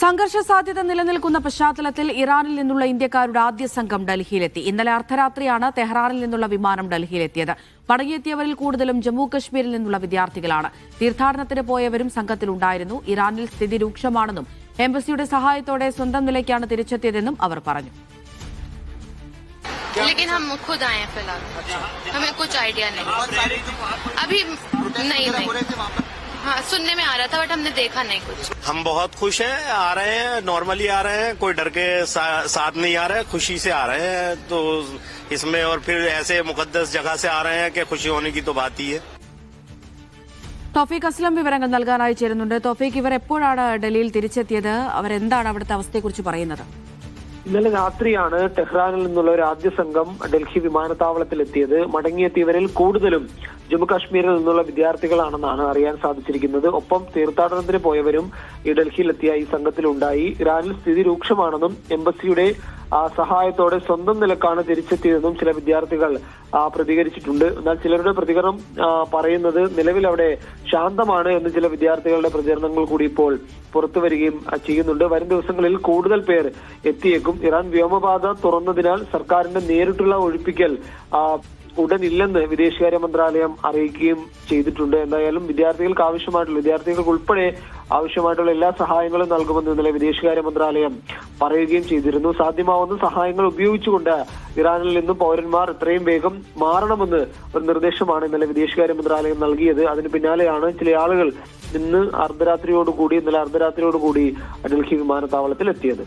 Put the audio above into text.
സംഘർഷ സാധ്യത നിലനിൽക്കുന്ന പശ്ചാത്തലത്തിൽ ഇറാനിൽ നിന്നുള്ള ഇന്ത്യക്കാരുടെ ആദ്യ സംഘം ഡൽഹിയിലെത്തി. ഇന്നലെ അർദ്ധരാത്രിയാണ് തെഹ്റാനിൽ നിന്നുള്ള വിമാനം ഡൽഹിയിലെത്തിയത്. മടങ്ങിയെത്തിയവരിൽ കൂടുതലും ജമ്മു കശ്മീരിൽ നിന്നുള്ള വിദ്യാർത്ഥികളാണ്. തീർത്ഥാടനത്തിന് പോയവരും സംഘത്തിലുണ്ടായിരുന്നു. ഇറാനിൽ സ്ഥിതി രൂക്ഷമാണെന്നും എംബസിയുടെ സഹായത്തോടെ സ്വന്തം നിലയ്ക്കാണ് തിരിച്ചെത്തിയതെന്നും അവർ പറഞ്ഞു. लेकिन हम खुद आए हैं फिलहाल, हमें कुछ आइडिया नहीं अभी नहीं हाँ सुनने में आ रहा था बट हमने देखा नहीं कुछ। हम बहुत खुश हैं, आ रहे हैं, नॉर्मली आ रहे हैं, कोई डर के साथ नहीं आ रहे हैं, खुशी से आ रहे हैं। तो इसमें और फिर ऐसे मुकद्दस जगह से आ रहे हैं कि खुशी होने की तो बात ही है. തോഫീഖ് അസ്ലം വിവരങ്ങൾ നൽകാനായി ചേരുന്നുണ്ട്. തോഫീഖ്, ഇവർ എപ്പോഴാണ് ഡൽഹിയിൽ തിരിച്ചെത്തിയത്? അവരെന്താണ് അവിടുത്തെ അവസ്ഥയെക്കുറിച്ച് പറയുന്നത്? ഇന്നലെ രാത്രിയാണ് ടെഹ്റാനിൽ നിന്നുള്ള ഒരു ആദ്യ സംഘം ഡൽഹി വിമാനത്താവളത്തിലെത്തിയത്. മടങ്ങിയെത്തിയവരിൽ കൂടുതലും ജമ്മു കാശ്മീരിൽ നിന്നുള്ള വിദ്യാർത്ഥികളാണെന്നാണ് അറിയാൻ സാധിച്ചിരിക്കുന്നത്. ഒപ്പം തീർത്ഥാടനത്തിന് പോയവരും ഈ ഡൽഹിയിലെത്തിയ ഈ സംഘത്തിലുണ്ടായി. ഇറാനിൽ സ്ഥിതി രൂക്ഷമാണെന്നും എംബസിയുടെ സഹായത്തോടെ സ്വന്തം നിലക്കാണ് തിരിച്ചെത്തിയതെന്നും ചില വിദ്യാർത്ഥികൾ പ്രതികരിച്ചിട്ടുണ്ട്. എന്നാൽ ചിലരുടെ പ്രതികരണം പറയുന്നത് നിലവിൽ അവിടെ ശാന്തമാണ് എന്ന് ചില വിദ്യാർത്ഥികളുടെ പ്രതികരണങ്ങൾ കൂടി ഇപ്പോൾ പുറത്തു വരികയും ചെയ്യുന്നുണ്ട്. വരും ദിവസങ്ങളിൽ കൂടുതൽ പേർ എത്തിയേക്കും. ഇറാൻ വ്യോമപാത തുറന്നതിനാൽ സർക്കാരിന്റെ നേരിട്ടുള്ള ഒഴിപ്പിക്കൽ ഉടനില്ലെന്ന് വിദേശകാര്യ മന്ത്രാലയം അറിയിക്കുകയും ചെയ്തിട്ടുണ്ട്. എന്തായാലും വിദ്യാർത്ഥികൾക്ക് ഉൾപ്പെടെ ആവശ്യമായിട്ടുള്ള എല്ലാ സഹായങ്ങളും നൽകുമെന്ന് ഇന്നലെ വിദേശകാര്യ മന്ത്രാലയം പറയുകയും ചെയ്തിരുന്നു. സാധ്യമാവുന്ന സഹായങ്ങൾ ഉപയോഗിച്ചുകൊണ്ട് ഇറാനിൽ നിന്നും പൗരന്മാർ എത്രയും വേഗം മാറണമെന്ന് ഒരു നിർദ്ദേശമാണ് ഇന്നലെ വിദേശകാര്യ മന്ത്രാലയം നൽകിയത്. അതിന് പിന്നാലെയാണ് ചില ആളുകൾ ഇന്നലെ അർദ്ധരാത്രിയോടുകൂടി ഡൽഹി വിമാനത്താവളത്തിൽ എത്തിയത്.